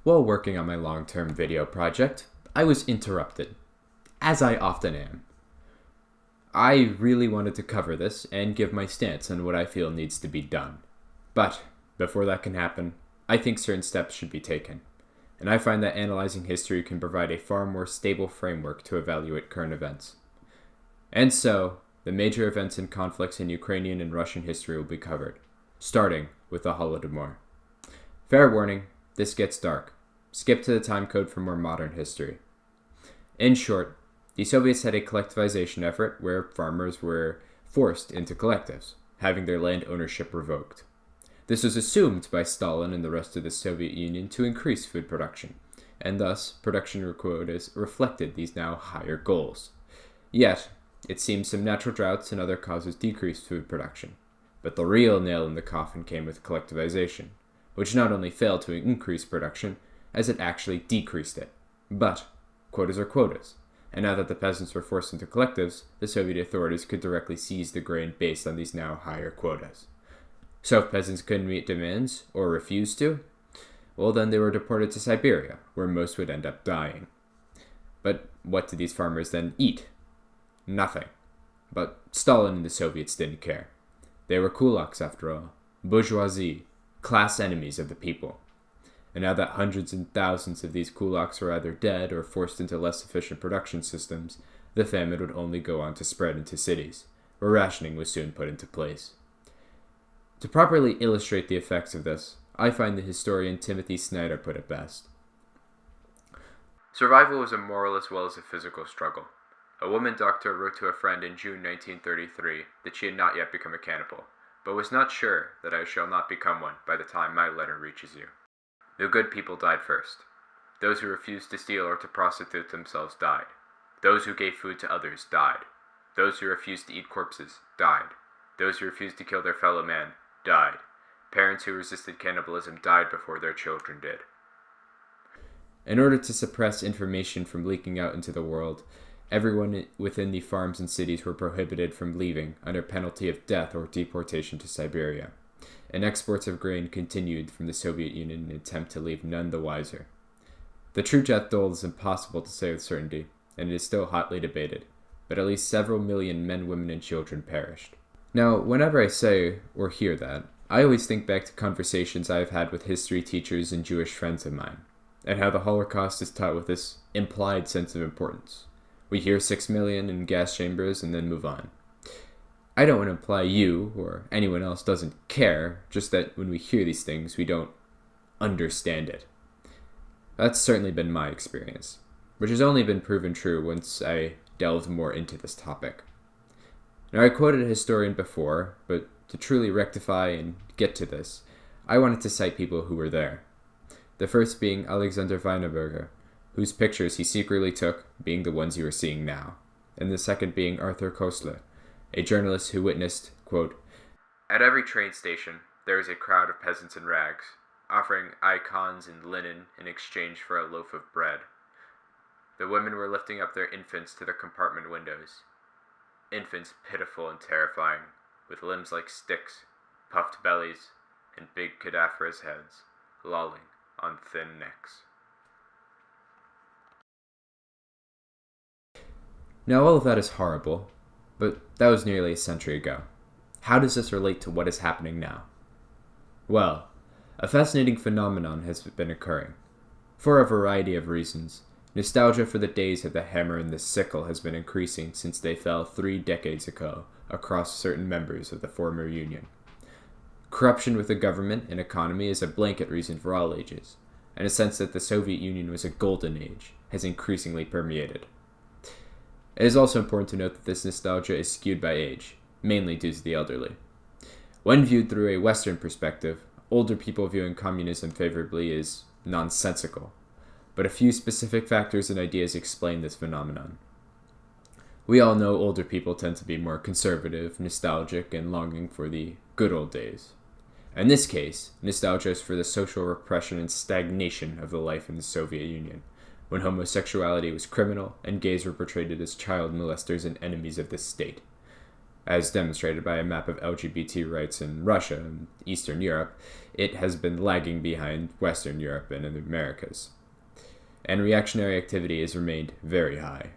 While working on my long-term video project, I was interrupted, as I often am. I really wanted to cover this and give my stance on what I feel needs to be done. But before that can happen, I think certain steps should be taken. And I find that analyzing history can provide a far more stable framework to evaluate current events. And so, the major events and conflicts in Ukrainian and Russian history will be covered, starting with the Holodomor. Fair warning, this gets dark. Skip to the time code for more modern history. In short, the Soviets had a collectivization effort where farmers were forced into collectives, having their land ownership revoked. This was assumed by Stalin and the rest of the Soviet Union to increase food production, and thus production quotas reflected these now higher goals. Yet, it seems some natural droughts and other causes decreased food production. But the real nail in the coffin came with collectivization, which not only failed to increase production, as it actually decreased it. But quotas are quotas, and now that the peasants were forced into collectives, the Soviet authorities could directly seize the grain based on these now higher quotas. So if peasants couldn't meet demands, or refused to, well then they were deported to Siberia, where most would end up dying. But what did these farmers then eat? Nothing. But Stalin and the Soviets didn't care. They were kulaks after all, bourgeoisie, class enemies of the people. And now that hundreds and thousands of these kulaks were either dead or forced into less efficient production systems, the famine would only go on to spread into cities, where rationing was soon put into place. To properly illustrate the effects of this, I find the historian Timothy Snyder put it best. Survival was a moral as well as a physical struggle. A woman doctor wrote to a friend in June 1933 that she had not yet become a cannibal, but was not sure that I shall not become one by the time my letter reaches you. The good people died first. Those who refused to steal or to prostitute themselves died. Those who gave food to others died. Those who refused to eat corpses died. Those who refused to kill their fellow man died. Parents who resisted cannibalism died before their children did. In order to suppress information from leaking out into the world, everyone within the farms and cities were prohibited from leaving under penalty of death or deportation to Siberia, and exports of grain continued from the Soviet Union in an attempt to leave none the wiser. The true death toll is impossible to say with certainty, and it is still hotly debated, but at least several million men, women, and children perished. Now, whenever I say or hear that, I always think back to conversations I have had with history teachers and Jewish friends of mine, and how the Holocaust is taught with this implied sense of importance. We hear 6 million in gas chambers and then move on. I don't want to imply you or anyone else doesn't care, just that when we hear these things, we don't understand it. That's certainly been my experience, which has only been proven true once I delved more into this topic. Now, I quoted a historian before, but to truly rectify and get to this, I wanted to cite people who were there. The first being Alexander Wienerberger, whose pictures he secretly took, being the ones you are seeing now, and the second being Arthur Koestler, a journalist who witnessed, quote, "At every train station, there is a crowd of peasants in rags, offering icons and linen in exchange for a loaf of bread. The women were lifting up their infants to the compartment windows. Infants pitiful and terrifying, with limbs like sticks, puffed bellies, and big cadaverous heads, lolling on thin necks." Now, all of that is horrible, but that was nearly a century ago. How does this relate to what is happening now? Well, a fascinating phenomenon has been occurring. For a variety of reasons, nostalgia for the days of the hammer and the sickle has been increasing since they fell 3 decades ago across certain members of the former Union. Corruption with the government and economy is a blanket reason for all ages, and a sense that the Soviet Union was a golden age has increasingly permeated. It is also important to note that this nostalgia is skewed by age, mainly due to the elderly. When viewed through a Western perspective, older people viewing communism favorably is nonsensical, but a few specific factors and ideas explain this phenomenon. We all know older people tend to be more conservative, nostalgic, and longing for the good old days. In this case, nostalgia is for the social repression and stagnation of the life in the Soviet Union, when homosexuality was criminal and gays were portrayed as child molesters and enemies of the state. as demonstrated by a map of LGBT rights in Russia and Eastern Europe, it has been lagging behind Western Europe and in the Americas. And reactionary activity has remained very high.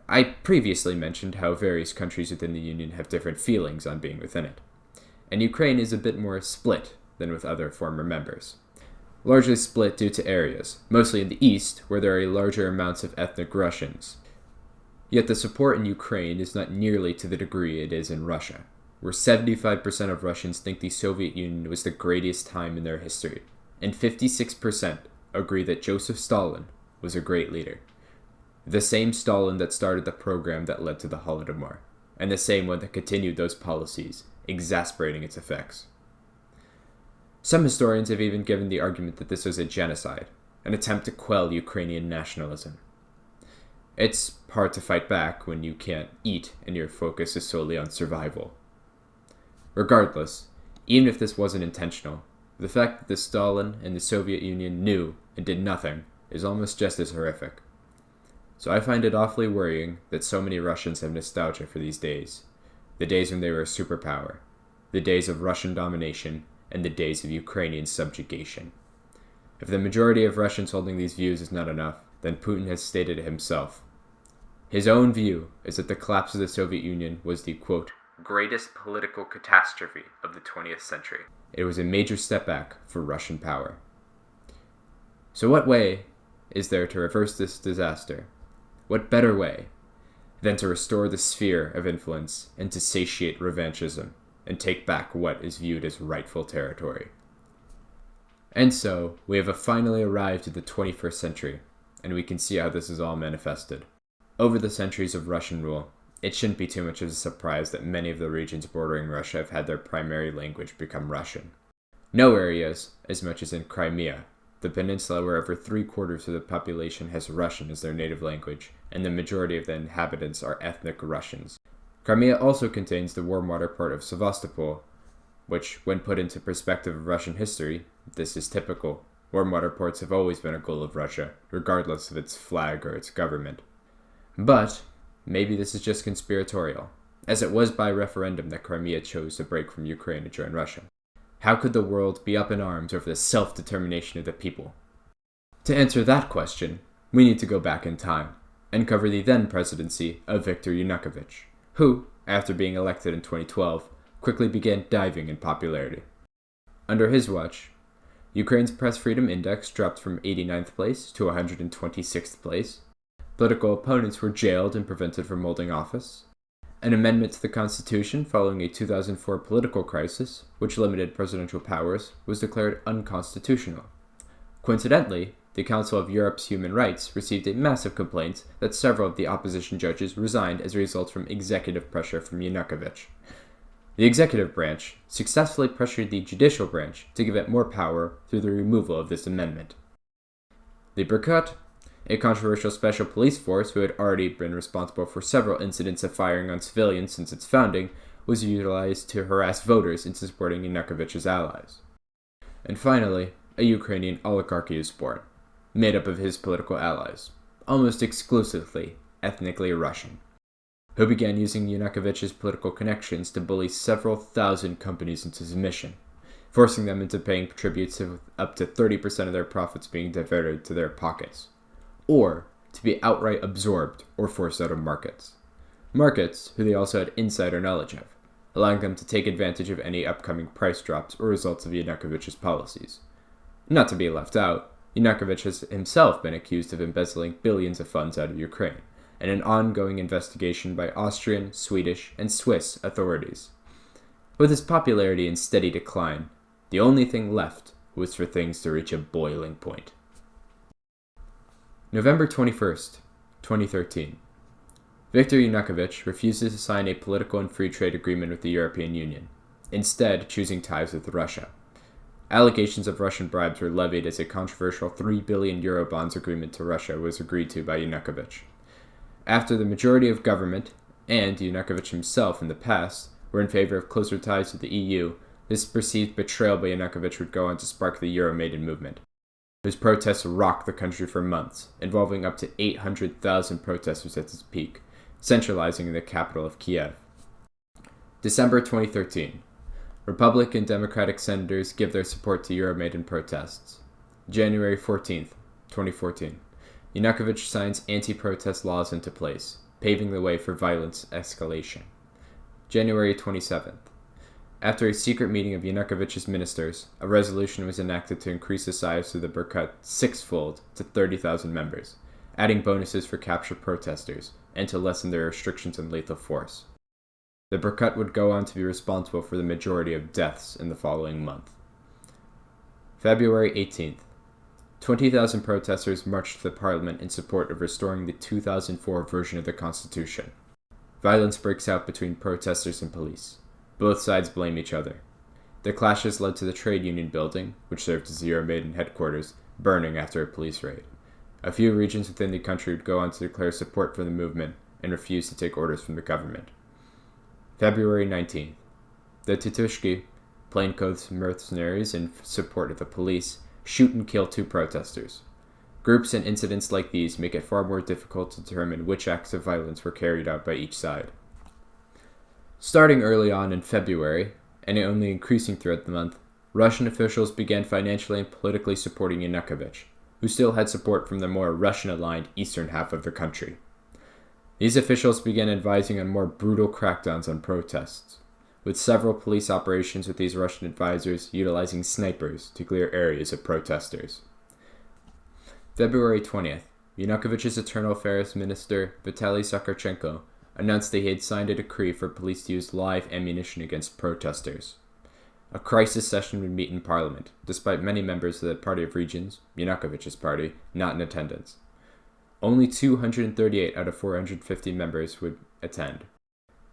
I previously mentioned how various countries within the Union have different feelings on being within it, and Ukraine is a bit more split than with other former members. Largely split due to areas, mostly in the east, where there are larger amounts of ethnic Russians. Yet the support in Ukraine is not nearly to the degree it is in Russia, where 75% of Russians think the Soviet Union was the greatest time in their history, and 56% agree that Joseph Stalin was a great leader. The same Stalin that started the program that led to the Holodomor, and the same one that continued those policies, exasperating its effects. Some historians have even given the argument that this was a genocide, an attempt to quell Ukrainian nationalism. It's hard to fight back when you can't eat and your focus is solely on survival. Regardless, even if this wasn't intentional, the fact that the Stalin and the Soviet Union knew and did nothing is almost just as horrific. So I find it awfully worrying that so many Russians have nostalgia for these days. The days when they were a superpower. The days of Russian domination and the days of Ukrainian subjugation. If the majority of Russians holding these views is not enough, then Putin has stated it himself. His own view is that the collapse of the Soviet Union was the, quote, greatest political catastrophe of the 20th century. It was a major step back for Russian power. So what way is there to reverse this disaster? What better way than to restore the sphere of influence and to satiate revanchism and take back what is viewed as rightful territory? And so, we have finally arrived at the 21st century, and we can see how this is all manifested. Over the centuries of Russian rule, it shouldn't be too much of a surprise that many of the regions bordering Russia have had their primary language become Russian. No areas, as much as in Crimea, the peninsula where over 3/4 of the population has Russian as their native language, and the majority of the inhabitants are ethnic Russians. Crimea also contains the warm water port of Sevastopol, which, when put into perspective of Russian history, this is typical. Warm water ports have always been a goal of Russia, regardless of its flag or its government. But maybe this is just conspiratorial, as it was by referendum that Crimea chose to break from Ukraine to join Russia. How could the world be up in arms over the self-determination of the people? To answer that question, we need to go back in time and cover the then presidency of Viktor Yanukovych, who, after being elected in 2012, quickly began diving in popularity. Under his watch, Ukraine's press freedom index dropped from 89th place to 126th place, political opponents were jailed and prevented from holding office, an amendment to the Constitution following a 2004 political crisis, which limited presidential powers, was declared unconstitutional. Coincidentally, the Council of Europe's Human Rights received a massive complaint that several of the opposition judges resigned as a result from executive pressure from Yanukovych. The executive branch successfully pressured the judicial branch to give it more power through the removal of this amendment. The Berkut, a controversial special police force who had already been responsible for several incidents of firing on civilians since its founding, was utilized to harass voters into supporting Yanukovych's allies. And finally, a Ukrainian oligarchy is born, made up of his political allies, almost exclusively ethnically Russian, who began using Yanukovych's political connections to bully several thousand companies into submission, forcing them into paying tributes of up to 30% of their profits being diverted to their pockets, or to be outright absorbed or forced out of markets. Markets who they also had insider knowledge of, allowing them to take advantage of any upcoming price drops or results of Yanukovych's policies. Not to be left out, Yanukovych has himself been accused of embezzling billions of funds out of Ukraine, and an ongoing investigation by Austrian, Swedish, and Swiss authorities. With his popularity in steady decline, the only thing left was for things to reach a boiling point. November 21st, 2013. Viktor Yanukovych refuses to sign a political and free trade agreement with the European Union, instead choosing ties with Russia. Allegations of Russian bribes were levied as a controversial €3 billion bonds agreement to Russia was agreed to by Yanukovych. After the majority of government, and Yanukovych himself in the past, were in favor of closer ties with the EU, this perceived betrayal by Yanukovych would go on to spark the Euromaidan movement, whose protests rocked the country for months, involving up to 800,000 protesters at its peak, centralizing in the capital of Kiev. December 2013. Republican and Democratic senators give their support to Euromaidan protests. January 14th, 2014. Yanukovych signs anti-protest laws into place, paving the way for violence escalation. January 27th. After a secret meeting of Yanukovych's ministers, a resolution was enacted to increase the size of the Berkut sixfold to 30,000 members, adding bonuses for captured protesters, and to lessen their restrictions on lethal force. The Berkut would go on to be responsible for the majority of deaths in the following month. February 18th. 20,000 protesters marched to the parliament in support of restoring the 2004 version of the Constitution. Violence breaks out between protesters and police. Both sides blame each other. The clashes led to the trade union building, which served as the Euromaidan headquarters, burning after a police raid. A few regions within the country would go on to declare support for the movement and refuse to take orders from the government. February 19th. The Titushki, plainclothes mercenaries in support of the police, shoot and kill 2 protesters. Groups and incidents like these make it far more difficult to determine which acts of violence were carried out by each side. Starting early on in February, and only increasing throughout the month, Russian officials began financially and politically supporting Yanukovych, who still had support from the more Russian-aligned eastern half of the country. These officials began advising on more brutal crackdowns on protests, with several police operations with these Russian advisors utilizing snipers to clear areas of protesters. February 20th, Yanukovych's Internal Affairs Minister Vitaly Sakharchenko announced that he had signed a decree for police to use live ammunition against protesters. A crisis session would meet in parliament, despite many members of the Party of Regions, Yanukovych's party, not in attendance. Only 238 out of 450 members would attend.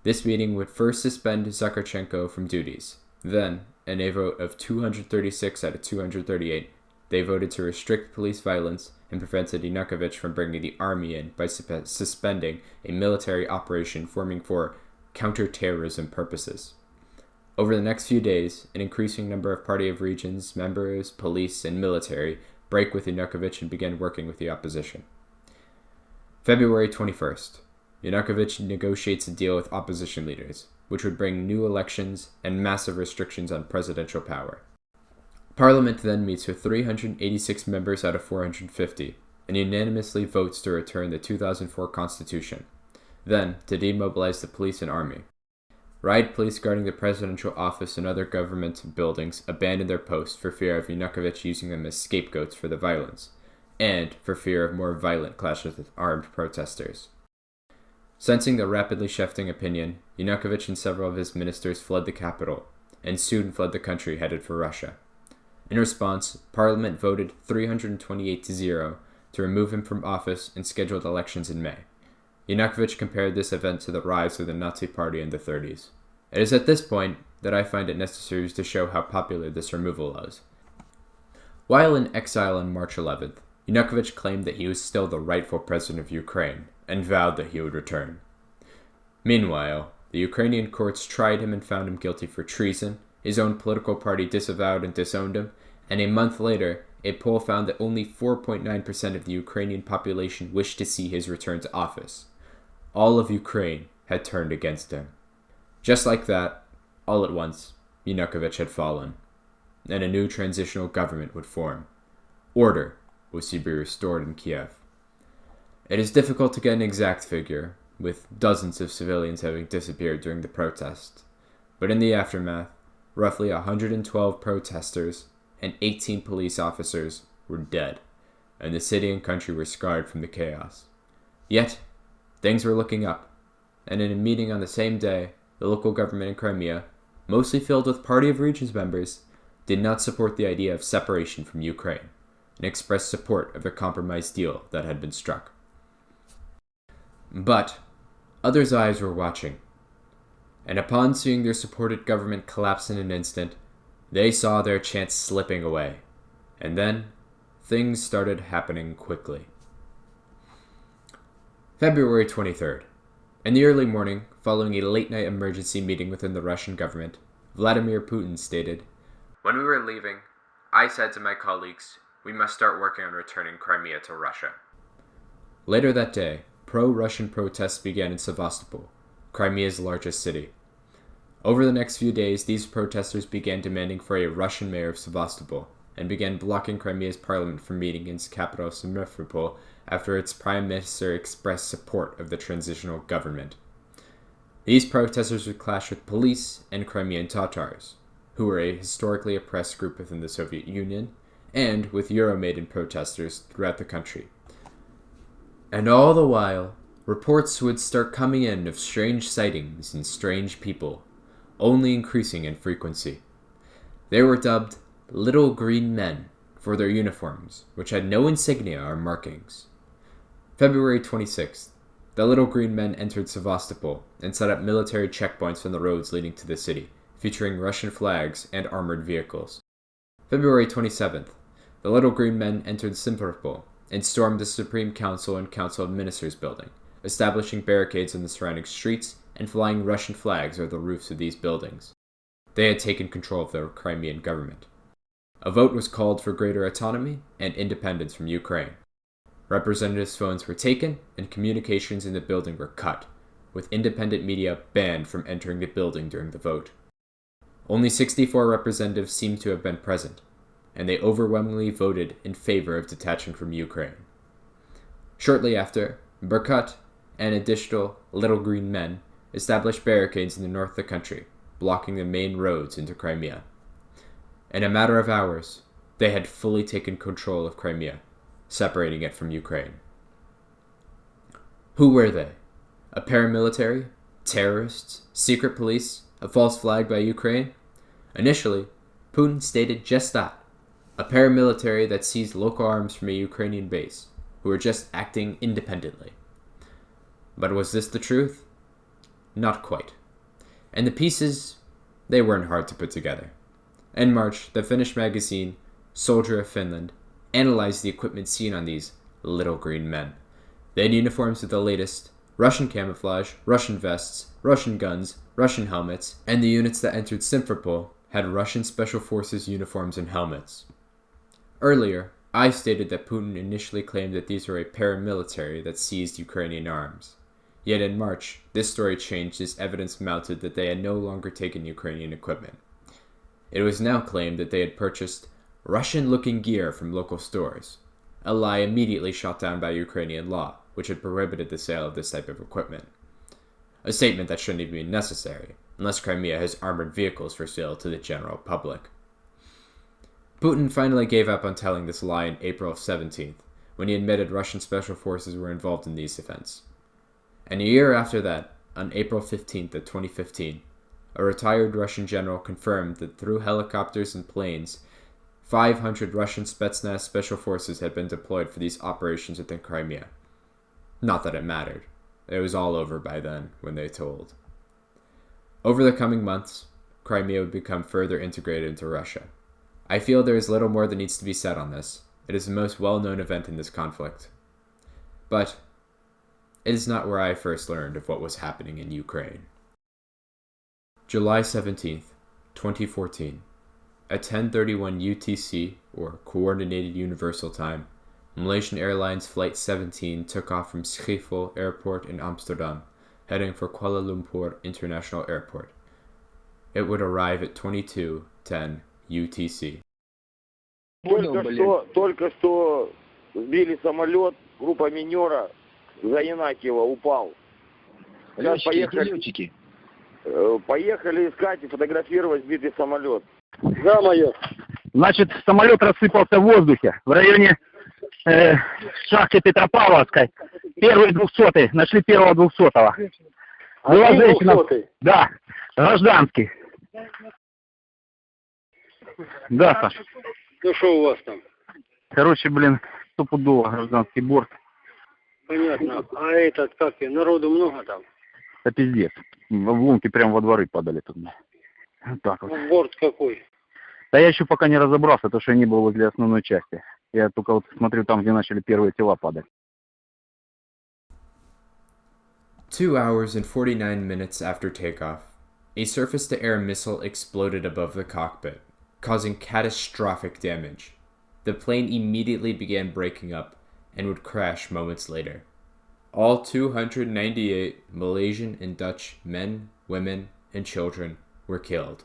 This meeting would first suspend Sakharchenko from duties. Then, in a vote of 236 out of 238, they voted to restrict police violence and prevented Yanukovych from bringing the army in by suspending a military operation forming for counter-terrorism purposes. Over the next few days, an increasing number of Party of Regions, members, police, and military break with Yanukovych and begin working with the opposition. February 21st. Yanukovych negotiates a deal with opposition leaders, which would bring new elections and massive restrictions on presidential power. Parliament then meets with 386 members out of 450, and unanimously votes to return the 2004 Constitution, then to demobilize the police and army. Riot police guarding the presidential office and other government buildings abandoned their posts for fear of Yanukovych using them as scapegoats for the violence, and for fear of more violent clashes with armed protesters. Sensing the rapidly shifting opinion, Yanukovych and several of his ministers fled the capital, and soon fled the country headed for Russia. In response, Parliament voted 328-0 to remove him from office and scheduled elections in May. Yanukovych compared this event to the rise of the Nazi Party in the 30s. It is at this point that I find it necessary to show how popular this removal was. While in exile on March 11th, Yanukovych claimed that he was still the rightful president of Ukraine and vowed that he would return. Meanwhile, the Ukrainian courts tried him and found him guilty for treason, his own political party disavowed and disowned him, and a month later, a poll found that only 4.9% of the Ukrainian population wished to see his return to office. All of Ukraine had turned against him. Just like that, all at once, Yanukovych had fallen, and a new transitional government would form. Order was to be restored in Kiev. It is difficult to get an exact figure, with dozens of civilians having disappeared during the protest, but in the aftermath, roughly 112 protesters and 18 police officers were dead, and the city and country were scarred from the chaos. Yet, things were looking up, and in a meeting on the same day, the local government in Crimea, mostly filled with Party of Regions members, did not support the idea of separation from Ukraine, and expressed support of the compromise deal that had been struck. But others' eyes were watching, and upon seeing their supported government collapse in an instant, they saw their chance slipping away, and then things started happening quickly. February 23rd. In the early morning, following a late-night emergency meeting within the Russian government, Vladimir Putin stated, "When we were leaving, I said to my colleagues, we must start working on returning Crimea to Russia." Later that day, pro-Russian protests began in Sevastopol, Crimea's largest city. Over the next few days, these protesters began demanding for a Russian mayor of Sevastopol, and began blocking Crimea's parliament from meeting in its capital Simferopol after its prime minister expressed support of the transitional government. These protesters would clash with police and Crimean Tatars, who were a historically oppressed group within the Soviet Union, and with Euromaidan protesters throughout the country. And all the while, reports would start coming in of strange sightings and strange people, only increasing in frequency. They were dubbed Little Green Men for their uniforms, which had no insignia or markings. February 26th, the Little Green Men entered Sevastopol and set up military checkpoints on the roads leading to the city, featuring Russian flags and armored vehicles. February 27th, the Little Green Men entered Simferopol and stormed the Supreme Council and Council of Ministers building, establishing barricades in the surrounding streets and flying Russian flags over the roofs of these buildings. They had taken control of the Crimean government. A vote was called for greater autonomy and independence from Ukraine. Representatives' phones were taken and communications in the building were cut, with independent media banned from entering the building during the vote. Only 64 representatives seemed to have been present, and they overwhelmingly voted in favor of detaching from Ukraine. Shortly after, Berkut and additional Little Green Men established barricades in the north of the country, blocking the main roads into Crimea. In a matter of hours, they had fully taken control of Crimea, separating it from Ukraine. Who were they? A paramilitary? Terrorists? Secret police? A false flag by Ukraine? Initially, Putin stated just that. A paramilitary that seized local arms from a Ukrainian base, who were just acting independently. But was this the truth? Not quite. And the pieces, they weren't hard to put together. In March, the Finnish magazine, Soldier of Finland, analyzed the equipment seen on these Little Green Men. They had uniforms with the latest Russian camouflage, Russian vests, Russian guns, Russian helmets, and the units that entered Simferopol had Russian Special Forces uniforms and helmets. Earlier, I stated that Putin initially claimed that these were a paramilitary that seized Ukrainian arms. Yet in March, this story changed as evidence mounted that they had no longer taken Ukrainian equipment. It was now claimed that they had purchased Russian-looking gear from local stores, a lie immediately shot down by Ukrainian law, which had prohibited the sale of this type of equipment. A statement that shouldn't even be necessary, unless Crimea has armored vehicles for sale to the general public. Putin finally gave up on telling this lie on April 17th, when he admitted Russian special forces were involved in these events. And a year after that, on April 15th of 2015, a retired Russian general confirmed that through helicopters and planes, 500 Russian Spetsnaz special forces had been deployed for these operations within Crimea. Not that it mattered. It was all over by then, when they told. Over the coming months, Crimea would become further integrated into Russia. I feel there is little more that needs to be said on this. It is the most well-known event in this conflict. But it is not where I first learned of what was happening in Ukraine. July 17th, 2014. At 10:31 UTC, or Coordinated Universal Time, Malaysian Airlines Flight 17 took off from Schiphol Airport in Amsterdam, heading for Kuala Lumpur International Airport. It would arrive at 22:10 UTC. Только что сбили самолет, группа минера за Янакиева упал. Летчики. Поехали искать и фотографировать сбитый самолет. Да, майор. Значит, самолет рассыпался в воздухе в районе шахты Петропавловской. Первый 200-й. Нашли первого 200-го. Была женщина. Да, гражданский. Да, Саш. Ну что у вас там? Короче, стопудово гражданский борт. Понятно. А этот, как и, народу много там? Да пиздец. В лунки прям во дворы падали тут. Вот так вот. Борт какой? Да я еще пока не разобрался, потому что я не был возле основной части. Я только вот смотрю там, где начали первые тела падать. 2 hours and 49 minutes after takeoff, a surface-to-air missile exploded above the cockpit, causing catastrophic damage. The plane immediately began breaking up and would crash moments later. all 298 Malaysian and Dutch men, women, and children were killed.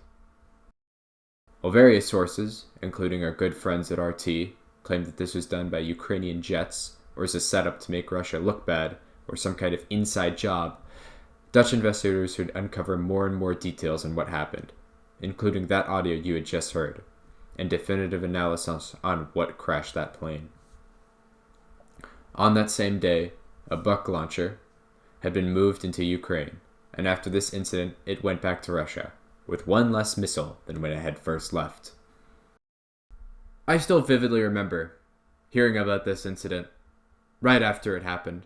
While various sources, including our good friends at RT, claim that this was done by Ukrainian jets or as a setup to make Russia look bad or some kind of inside job, Dutch investigators would uncover more and more details on what happened, including that audio you had just heard, and definitive analysis on what crashed that plane. On that same day, a buck launcher had been moved into Ukraine, and after this incident, it went back to Russia, with one less missile than when it had first left. I still vividly remember hearing about this incident right after it happened.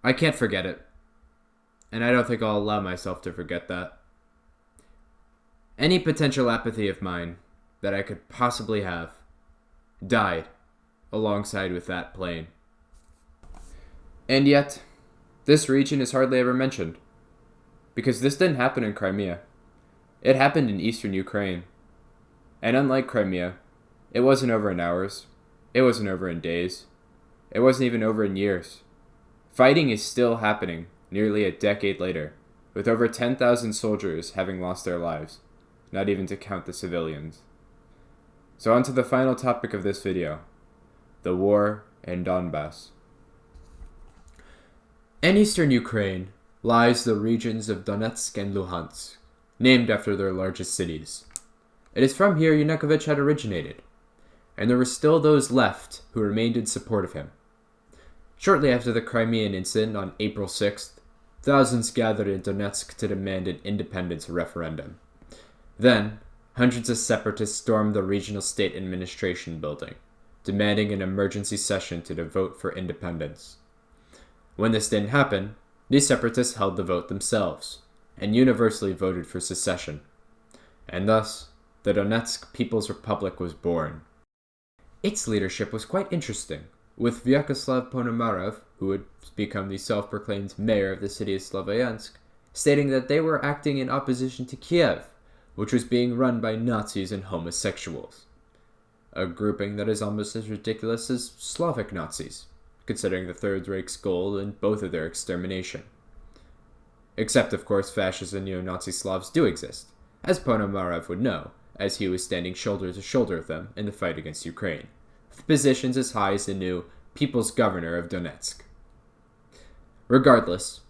I can't forget it, and I don't think I'll allow myself to forget that. Any potential apathy of mine that I could possibly have died alongside with that plane. And yet, this region is hardly ever mentioned, because this didn't happen in Crimea. It happened in eastern Ukraine. And unlike Crimea, it wasn't over in hours, it wasn't over in days, it wasn't even over in years. Fighting is still happening nearly a decade later, with over 10,000 soldiers having lost their lives, not even to count the civilians. So on to the final topic of this video, the war in Donbass. In eastern Ukraine lies the regions of Donetsk and Luhansk, named after their largest cities. It is from here Yanukovych had originated, and there were still those left who remained in support of him. Shortly after the Crimean incident on April 6th, thousands gathered in Donetsk to demand an independence referendum. Then, hundreds of separatists stormed the regional state administration building, demanding an emergency session to vote for independence. When this didn't happen, these separatists held the vote themselves, and universally voted for secession. And thus, the Donetsk People's Republic was born. Its leadership was quite interesting, with Vyacheslav Ponomarev, who would become the self-proclaimed mayor of the city of Slavyansk, stating that they were acting in opposition to Kiev, which was being run by Nazis and homosexuals. A grouping that is almost as ridiculous as Slavic Nazis, considering the Third Reich's goal in both of their extermination. Except, of course, fascist and neo-Nazi Slavs do exist, as Ponomarev would know, as he was standing shoulder to shoulder with them in the fight against Ukraine, with positions as high as the new People's Governor of Donetsk. Regardless,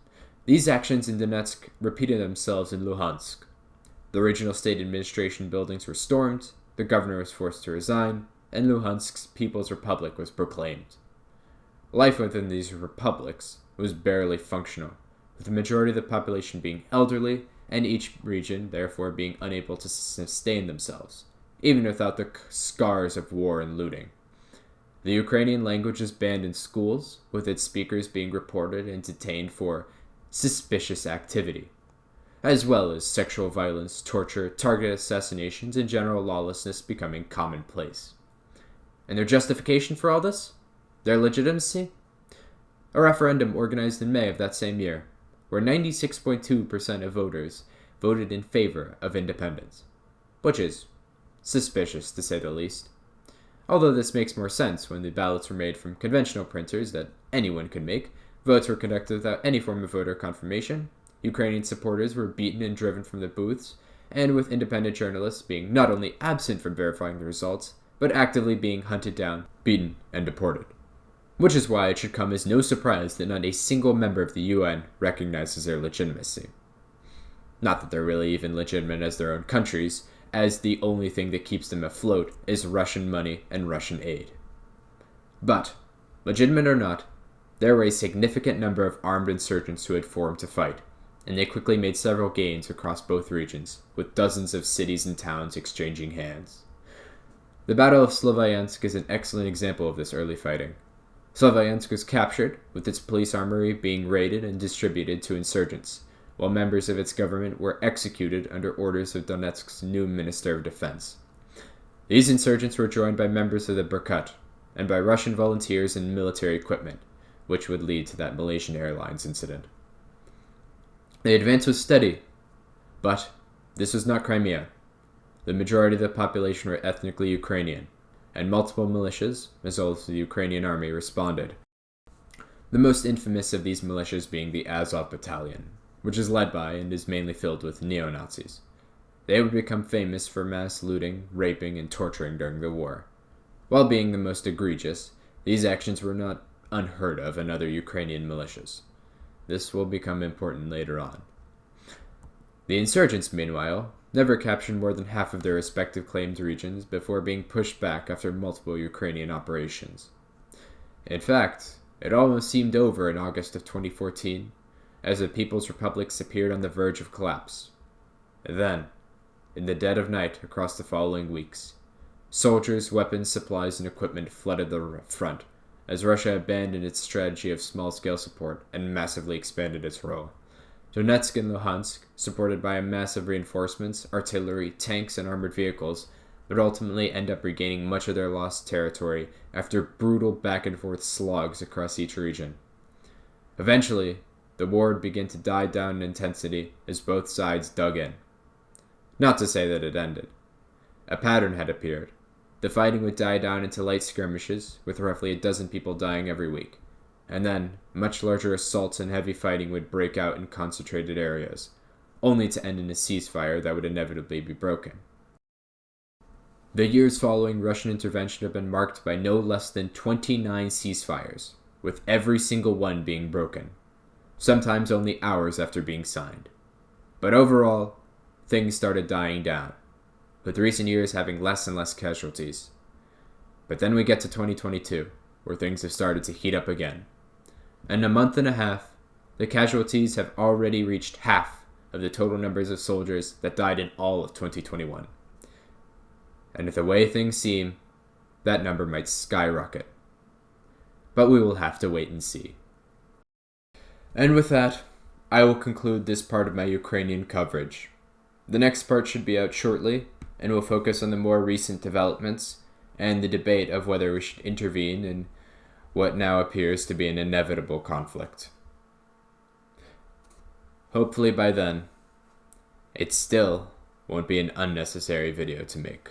these actions in Donetsk repeated themselves in Luhansk. The regional state administration buildings were stormed, the governor was forced to resign, and Luhansk's People's Republic was proclaimed. Life within these republics was barely functional, with the majority of the population being elderly, and each region therefore being unable to sustain themselves, even without the scars of war and looting. The Ukrainian language is banned in schools, with its speakers being reported and detained for suspicious activity, as well as sexual violence, torture, targeted assassinations, and general lawlessness becoming commonplace. And their justification for all this? Their legitimacy? A referendum organized in May of that same year, where 96.2% of voters voted in favor of independence, which is suspicious to say the least. Although this makes more sense when the ballots were made from conventional printers that anyone could make, votes were conducted without any form of voter confirmation, Ukrainian supporters were beaten and driven from the booths, and with independent journalists being not only absent from verifying the results, but actively being hunted down, beaten, and deported. Which is why it should come as no surprise that not a single member of the UN recognizes their legitimacy. Not that they're really even legitimate as their own countries, as the only thing that keeps them afloat is Russian money and Russian aid. But, legitimate or not, there were a significant number of armed insurgents who had formed to fight, and they quickly made several gains across both regions, with dozens of cities and towns exchanging hands. The Battle of Slavyansk is an excellent example of this early fighting. Slavyansk was captured, with its police armory being raided and distributed to insurgents, while members of its government were executed under orders of Donetsk's new Minister of Defense. These insurgents were joined by members of the Berkut, and by Russian volunteers and military equipment, which would lead to that Malaysian Airlines incident. The advance was steady, but this was not Crimea. The majority of the population were ethnically Ukrainian, and multiple militias, as well as the Ukrainian army, responded. the most infamous of these militias being the Azov Battalion, which is led by and is mainly filled with neo-Nazis. They would become famous for mass looting, raping, and torturing during the war. While being the most egregious, these actions were not unheard of in other Ukrainian militias. This will become important later on. The insurgents, meanwhile, never captured more than half of their respective claimed regions before being pushed back after multiple Ukrainian operations. In fact, it almost seemed over in August of 2014, as the People's Republics appeared on the verge of collapse. And then, in the dead of night across the following weeks, soldiers, weapons, supplies, and equipment flooded the front, as Russia abandoned its strategy of small-scale support and massively expanded its role. Donetsk and Luhansk, supported by a massive reinforcements, artillery, tanks, and armored vehicles, would ultimately end up regaining much of their lost territory after brutal back-and-forth slogs across each region. Eventually, the war would begin to die down in intensity as both sides dug in. Not to say that it ended. A pattern had appeared. The fighting would die down into light skirmishes, with roughly a dozen people dying every week, and then much larger assaults and heavy fighting would break out in concentrated areas, only to end in a ceasefire that would inevitably be broken. The years following Russian intervention have been marked by no less than 29 ceasefires, with every single one being broken, sometimes only hours after being signed. But overall, things started dying down, with recent years having less and less casualties. But then we get to 2022, where things have started to heat up again. In a month and a half, the casualties have already reached half of the total numbers of soldiers that died in all of 2021. And with the way things seem, that number might skyrocket. But we will have to wait and see. And with that, I will conclude this part of my Ukrainian coverage. The next part should be out shortly, and will focus on the more recent developments and the debate of whether we should intervene in what now appears to be an inevitable conflict. Hopefully by then, it still won't be an unnecessary video to make.